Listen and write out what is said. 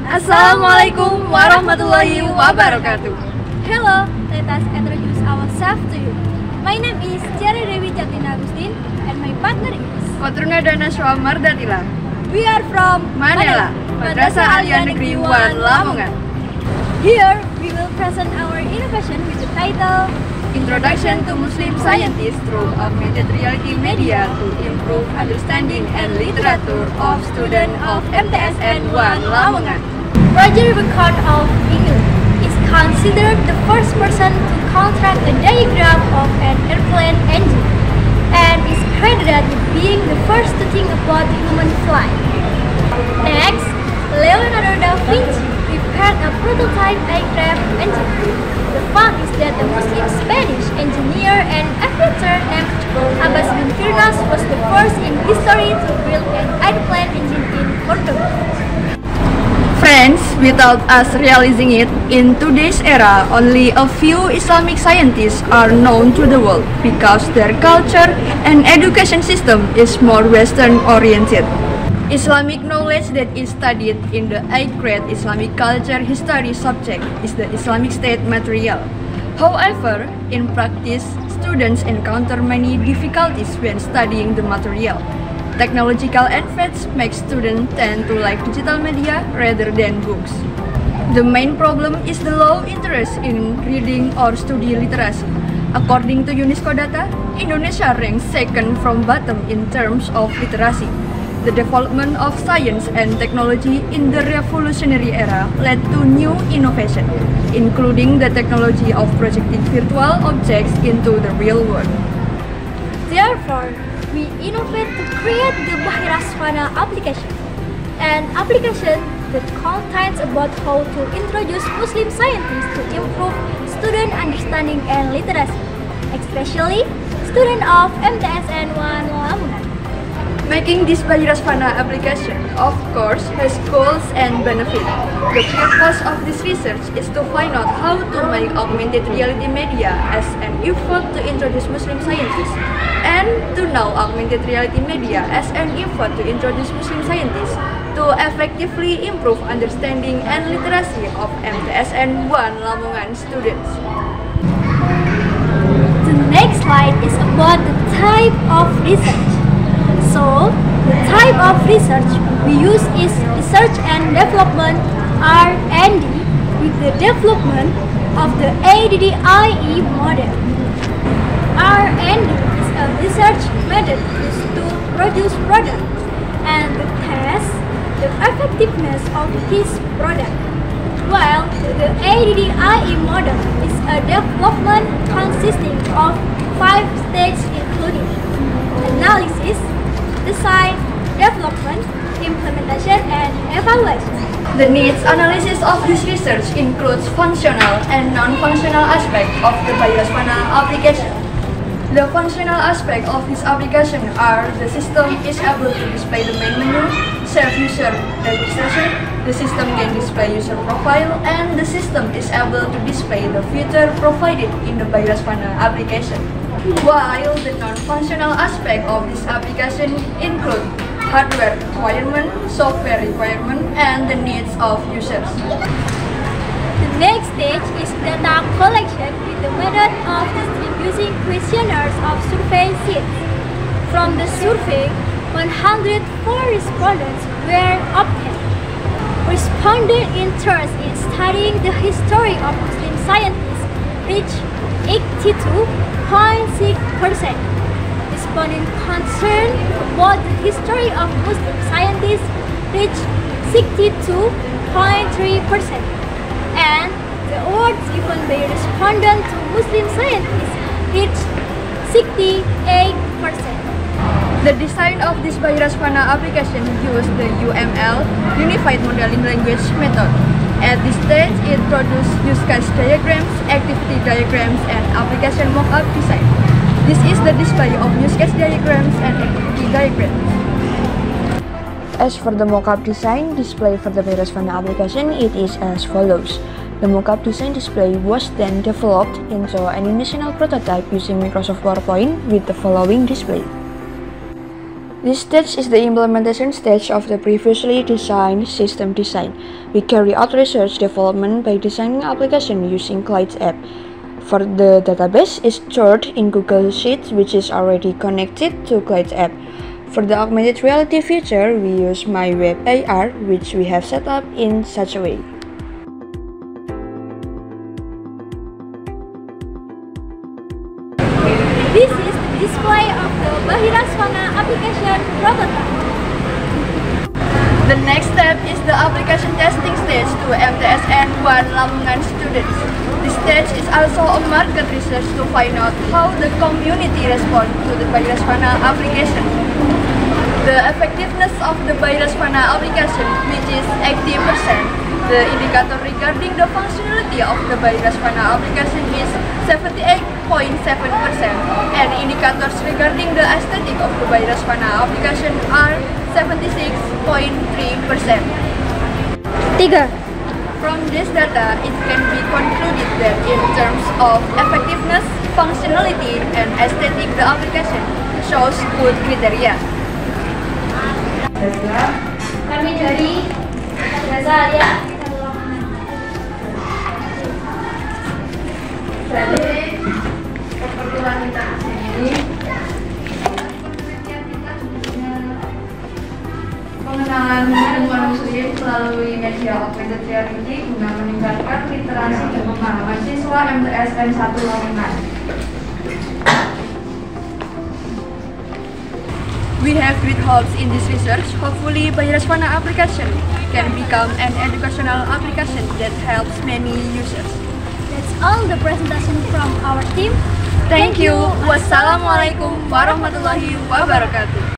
Assalamualaikum warahmatullahi wabarakatuh. Hello, let us introduce ourselves to you. My name is CHIARA CATLINA AGUSTIN and my partner is QOTHRUNNADA NASYWA MARDHATILLAH. We are from Manila, Madrasah Aliyah Negeri 1 Lamongan. Here, we will present our innovation with the title Introduction to Muslim Scientists through Augmented Reality Media to Improve Understanding and Literature of Student of MTSN 1 Lamongan. Roger Bacon of England is considered the first person to construct a diagram of an airplane engine and is credited with being the first to think about human flight. Next, Leonardo da Vinci prepared a prototype aircraft engine. The fact is that a Muslim Spanish engineer and aviator named Agustin was the first in history to build an airplane engine in Portugal. Friends, without us realizing it, in today's era, only a few Islamic scientists are known to the world because their culture and education system is more Western-oriented. Islamic knowledge that is studied in the 8th grade Islamic culture history subject is the Islamic State material. However, in practice, students encounter many difficulties when studying the material. Technological advances make students tend to like digital media rather than books. The main problem is the low interest in reading or study literacy. According to UNESCO data, Indonesia ranks second from bottom in terms of literacy. The development of science and technology in the revolutionary era led to new innovation, including the technology of projecting virtual objects into the real world. Therefore, we innovate to create the MARDHATILLAH application, an application that contains about how to introduce Muslim scientists to improve student understanding and literacy, especially students of MTSN 1 Lamongan. Making this MARDHATILLAH application, of course, has goals and benefits. The purpose of this research is to find out how to make augmented reality media as an effort to introduce Muslim scientists, and to know augmented reality media as an effort to introduce Muslim scientists to effectively improve understanding and literacy of MTSN 1 Lamongan students. The next slide is about the type of research. So, the type of research we use is research and development (R&D) with the development of the ADDIE model. R&D is a research method used to produce products and to test the effectiveness of this product, while the ADDIE model is a development consisting of 5 stages including analysis, design, development, implementation, and evaluation. The needs analysis of this research includes functional and non-functional aspects of the MARDHATILLAH application. The functional aspects of this application are the system is able to display the main menu, self-user registration, the system can display user profile, and the system is able to display the feature provided in the MARDHATILLAH application. While the non-functional aspect of this application include hardware requirement, software requirement, and the needs of users. The next stage is data collection with the method of distributing questionnaires of survey sheets. From the survey, 104 respondents were obtained. Respondent interest in studying the history of Muslim scientists reached 82.6%. Respondent concerned about the history of Muslim scientists reached 62.3%. And the awards given by respondent to Muslim scientists reached 68%. The design of this MARDHATILLAH application used the UML, Unified Modeling Language method. At this stage, it produces use case diagrams, activity diagrams, and application mock-up design. This is the display of use case diagrams and activity diagrams. As for the mock-up design display for the MARDHATILLAH application, it is as follows. The mock-up design display was then developed into an initial prototype using Microsoft PowerPoint with the following display. This stage is the implementation stage of the previously designed system design. We carry out research development by designing application using Clyde's app. For the database is stored in Google Sheets, which is already connected to Clyde's app. For the augmented reality feature, we use My Web AR, which we have set up in such a way. This is the display of the Bahiraswana application prototype. The next step is the application testing stage to MTSN 1 Lamongan students. This stage is also a market research to find out how the community responds to the Bahiraswana application. The effectiveness of the Bahiraswana application, which is 80%. The indicator regarding the functionality of the Bahiraswana application is 78.7%, and indicators regarding the aesthetic of the Bahiraswana application are 76.3%. 3. From this data, it can be concluded that in terms of effectiveness, functionality, and aesthetic, the application shows good criteria. Kami dari Gaza ya. Jadi, keperluan kita sendiri pengenalan ilmuwan muslim melalui media augmented reality guna meningkatkan literasi dan pengalaman siswa MTSN 1 Lamongan. We have great hopes in this research. Hopefully, Bahiraswana application can become an educational application that helps many users. That's all the presentation from our team. Thank you. Wassalamualaikum warahmatullahi wabarakatuh.